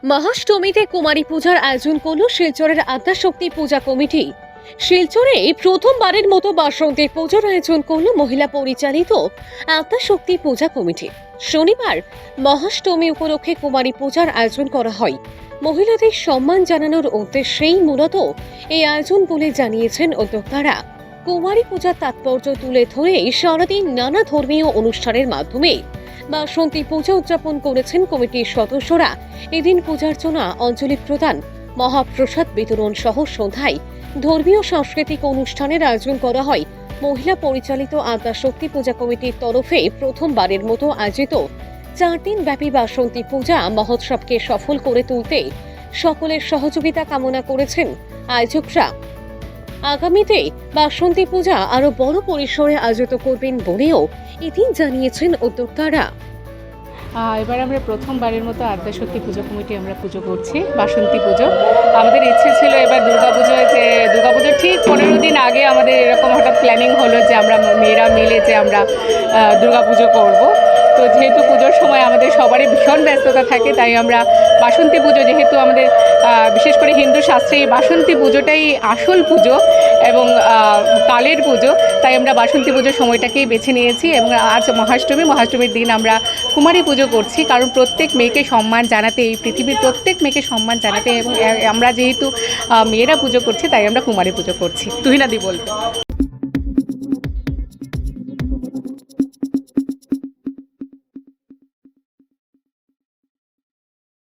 মহাষ্টমীতে কুমারী পূজার আয়োজন করল শিলচরের আদ্যাশক্তি পূজা কমিটি। শিলচরে প্রথমবারের মতো বাসন্তী পুজোর আয়োজন করল মহিলা পরিচালিত আদ্যাশক্তি পূজা কমিটি। শনিবার মহাষ্টমী উপলক্ষে কুমারী পূজার আয়োজন করা হয়। মহিলাদের সম্মান জানানোর উদ্দেশ্যেই মূলত এই আয়োজন বলে জানিয়েছেন উদ্যোক্তারা। কুমারী পূজার তাৎপর্য তুলে ধরে সারাদিন নানা ধর্মীয় অনুষ্ঠানের মাধ্যমে বাসন্তী পূজা উদযাপন করেছেন কমিটির সদস্যরা। এদিন পূজার্চনা, অঞ্জলি প্রদান, মহাপ্রসাদ বিতরণ সহ সন্ধ্যায় ধর্মীয় সাংস্কৃতিক অনুষ্ঠানের আয়োজন করা হয়। মহিলা পরিচালিত আদ্যাশক্তি পূজা কমিটির তরফে প্রথমবারের মতো আয়োজিত 4 দিন ব্যাপী বাসন্তী পূজা মহোৎসবকে সফল করে তুলতে সকলের সহযোগিতা কামনা করেছেন আয়োজকরা। আগামীতে বাসন্তী পূজা আরো বড় পরিসরে আয়োজিত করবেন বলেও এদিন জানিয়েছেন উদ্যোক্তারা। এবার আমরা প্রথমবারের মতো আদ্যাশক্তি পুজো কমিটি আমরা পুজো করছি বাসন্তী পুজো। আমাদের ইচ্ছে ছিল এবার দুর্গাপুজোয়, যে দুর্গাপুজোর ঠিক 15 দিন আগে আমাদের এরকম হঠাৎ প্ল্যানিং হলো যে আমরা মেয়েরা মিলে যে আমরা দুর্গাপুজো করব। তো যেহেতু পুজোর সময় আমাদের সবারই ভীষণ ব্যস্ততা থাকে, তাই আমরা বাসন্তী পুজো, যেহেতু আমাদের বিশেষ করে হিন্দু শাস্ত্রে এই বাসন্তী পুজোটাই আসল পুজো এবং কালের পুজো, তাই আমরা বাসন্তী পুজোর সময়টাকেই বেছে নিয়েছি। এবং আজ মহাষ্টমীর দিন আমরা কুমারী পুজো করছি, কারণ প্রত্যেক মেয়েকে সম্মান জানাতে, এই পৃথিবীর প্রত্যেক মেয়েকে সম্মান জানাতে, এবং আমরা যেহেতু মেয়েরা পুজো করছি তাই আমরা কুমারী পুজো করছি। তুহিনাদি বলবো।